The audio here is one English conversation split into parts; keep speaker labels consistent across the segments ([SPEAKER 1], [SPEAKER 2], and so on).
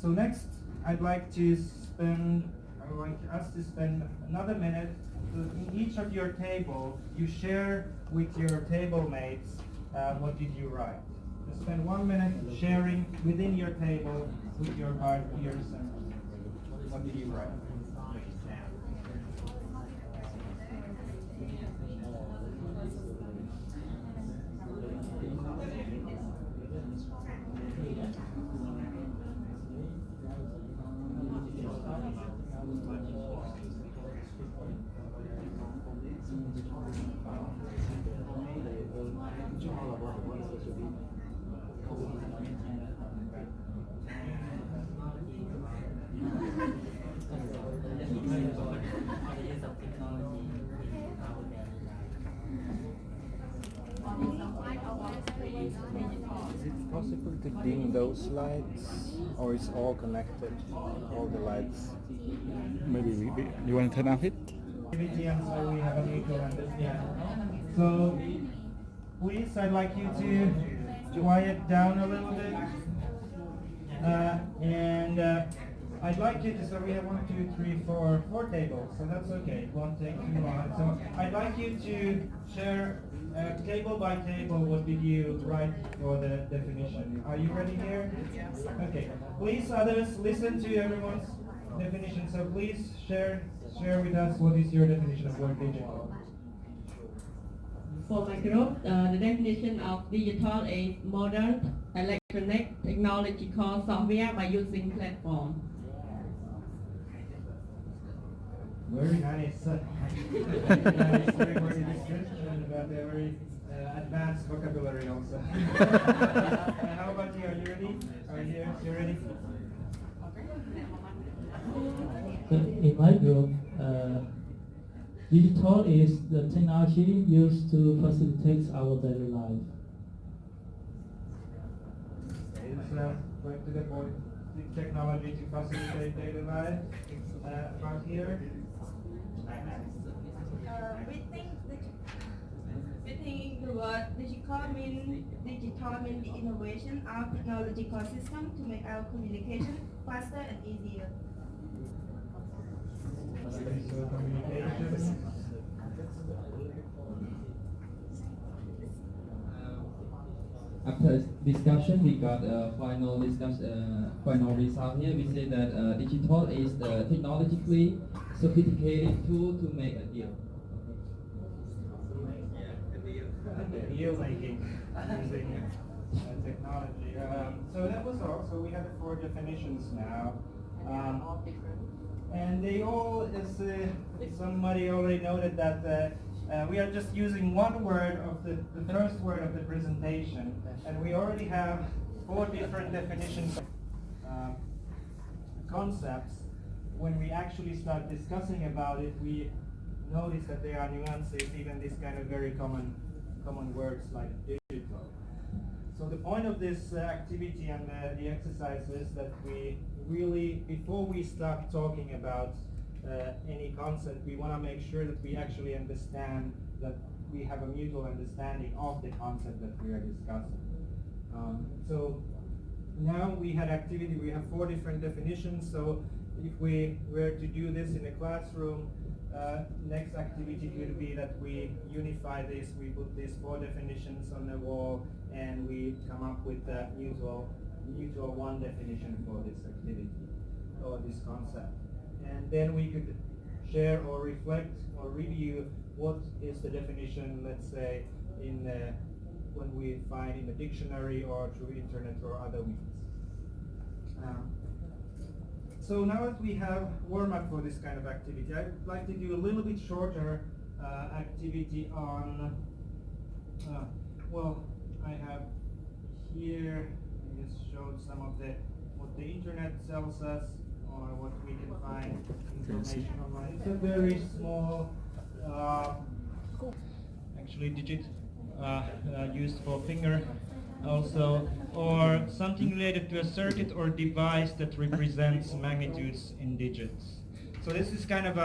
[SPEAKER 1] So next, I would like us to spend another minute. So in each of your table, you share with your table mates what did you write. Just spend 1 minute sharing within your table with your peers and what did you write.
[SPEAKER 2] Is it possible to dim those lights, or is all connected, all the lights?
[SPEAKER 3] Maybe you want to turn off it?
[SPEAKER 1] So we have a mutual understanding. So please, I'd like you to quiet down a little bit. I'd like you to, so we have 1, 2, 3, 4 tables, so that's okay, it won't take too long. So I'd like you to share table by table what did you write for the definition. Are you ready here? Yes. Okay. Please, others, listen to everyone's definition. So please share with us what is your definition of word digital.
[SPEAKER 4] For my group, the definition of digital is modern electronic technological software by using platform.
[SPEAKER 1] Very nice. Very wordy description, but a very advanced vocabulary also. How about you? Are you ready? You ready?
[SPEAKER 5] In my group, digital is the technology used to facilitate our daily life.
[SPEAKER 1] It's going to the point, the technology to facilitate daily life. From here.
[SPEAKER 6] We think the word digital means the innovation of technological system to make our communication faster and easier.
[SPEAKER 1] So communication.
[SPEAKER 7] After discussion, we got a final result here. We say that digital is the technologically sophisticated tool to make a deal.
[SPEAKER 1] Deal making using technology. So that was all. So we have 4 definitions now. And they all, as somebody already noted, that we are just using one word of the first word of the presentation, and we already have 4 different definitions of concepts. When we actually start discussing about it, we notice that there are nuances, even this kind of very common words like digital. So the point of this activity and the exercise is that we really, before we start talking about any concept, we want to make sure that we actually understand, that we have a mutual understanding of the concept that we are discussing. So now we had activity, we have 4 different definitions. So if we were to do this in a classroom, next activity would be that we unify this, we put these 4 definitions on the wall, and we come up with a mutual one definition for this activity or this concept. And then we could share or reflect or review what is the definition, let's say, in when we find in the dictionary or through internet or other means. So now that we have warm-up for this kind of activity, I'd like to do a little bit shorter activity on, well, I have here, I just showed some of what the internet tells us, or what we can find information online. It's a very small, actually digit used for finger also, or something related to a circuit or device that represents magnitudes in digits. So this is kind of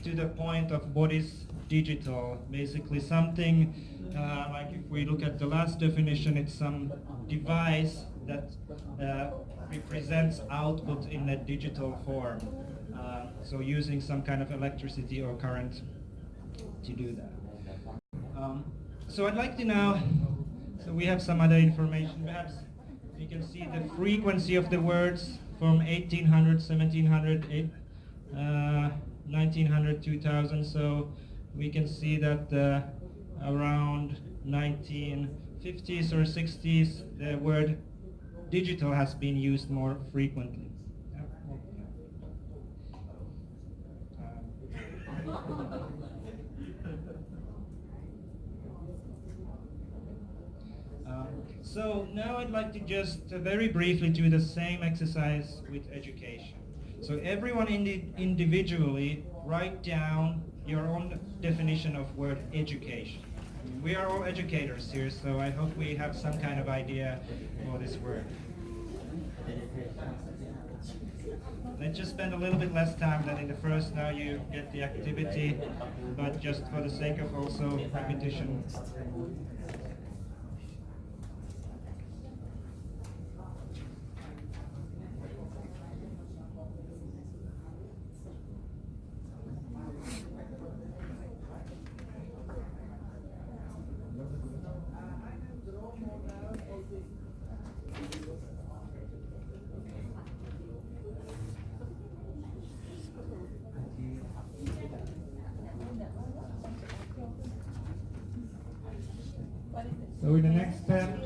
[SPEAKER 1] to the point of what is digital. Basically something like if we look at the last definition, it's some device that represents output in a digital form. So using some kind of electricity or current to do that. So I'd like to now, so we have some other information. Perhaps you can see the frequency of the words from 1800, 1700, 1900, 2000. So we can see that around 1950s or 60s, the word digital has been used more frequently. So now I'd like to just very briefly do the same exercise with education. So everyone individually write down your own definition of word education. We are all educators here, so I hope we have some kind of idea for this word. Let's just spend a little bit less time than in the first. Now you get the activity, but just for the sake of also repetition. So in the next step,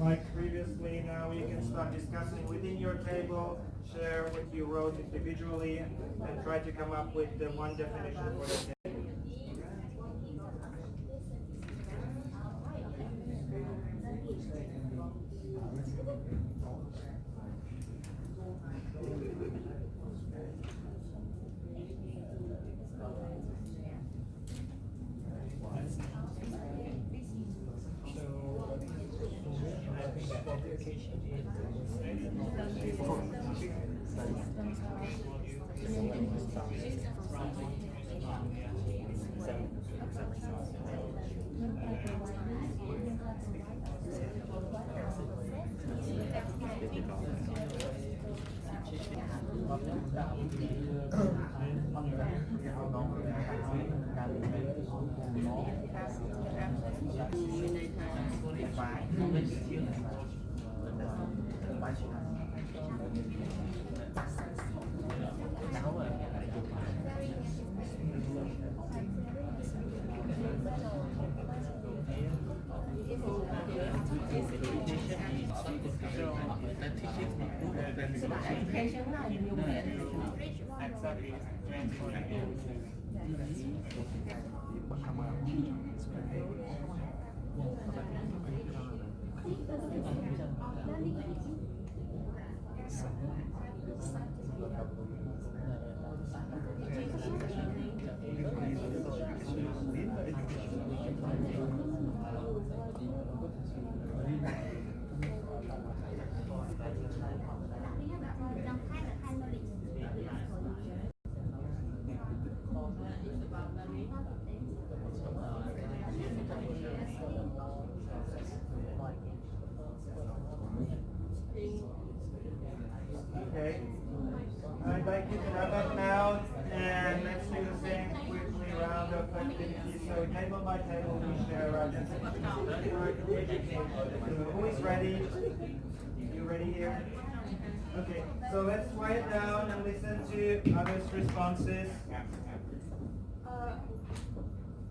[SPEAKER 1] like previously, now you can start discussing within your table, share what you wrote individually, and try to come up with the one definition for the table. Okay. I'd like you to have that now, and let's do the same quickly round of activities. So table by table, we share our definitions of the word education. So who is ready? You ready here? Okay, so let's write it down and listen to others' responses.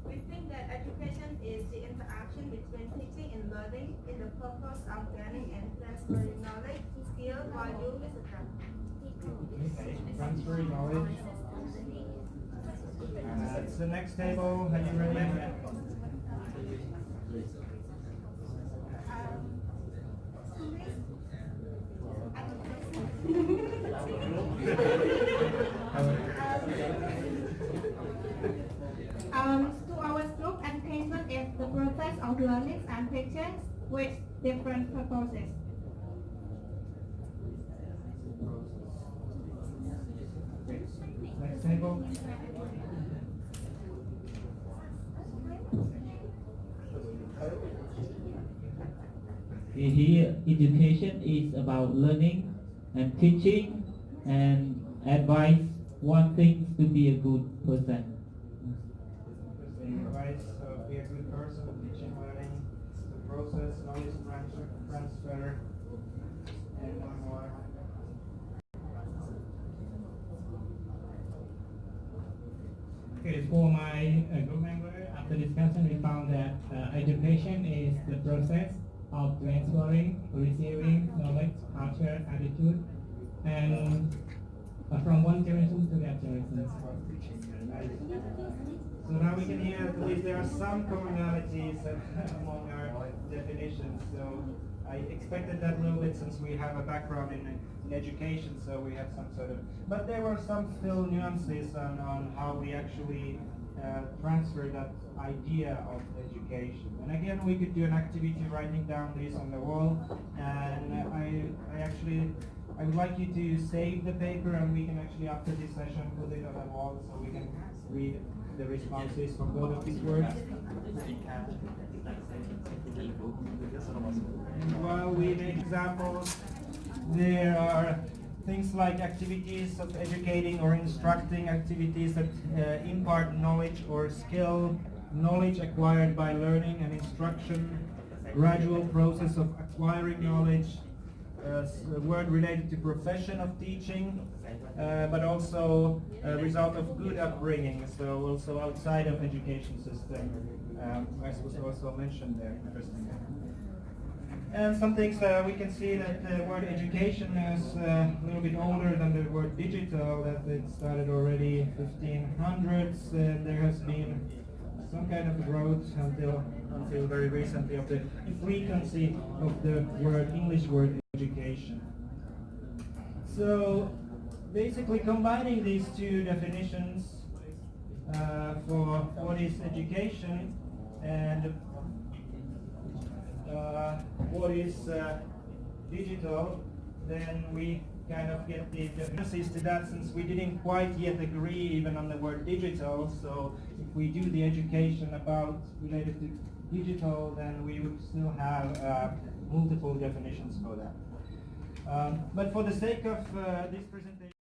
[SPEAKER 6] We think that education is the interaction between teaching and learning in the purpose of gaining and transferring knowledge, skill, value, etc.
[SPEAKER 1] Okay, transferring knowledge. It's the next table. Are you ready?
[SPEAKER 6] To our group, education is the process of learning and teaching with different purposes.
[SPEAKER 1] Next table.
[SPEAKER 5] Here, education is about learning and teaching and advice what things to be a good person.
[SPEAKER 1] Advice, be a good person, teaching, learning, the process, knowledge transfer, and one more.
[SPEAKER 8] Okay, for my group member, after discussion, we found that education is the process of transferring, receiving knowledge, culture, attitude, and from one generation to the other generation.
[SPEAKER 1] So now we can hear at least there are some commonalities among our definitions. So I expected that a little bit since we have a background in education, so we have some sort of, but there were some still nuances on how we actually transfer that idea of education. And again, we could do an activity writing down this on the wall, and I would like you to save the paper, and we can actually, after this session, put it on the wall so we can read the responses from both of these words. And while we make examples, there are things like activities of educating or instructing, activities that impart knowledge or skill, knowledge acquired by learning and instruction, gradual process of acquiring knowledge, a word related to profession of teaching, but also a result of good upbringing, so also outside of education system, as was also mentioned there, interestingly. And some things we can see that the word education is a little bit older than the word digital, that it started already 1500s, and there has been some kind of growth until very recently of the frequency of the English word education. So basically combining these two definitions for what is education and what is digital, then we kind of get the differences to that, since we didn't quite yet agree even on the word digital. So if we do the education related to digital, then we would still have multiple definitions for that. But for the sake of this presentation,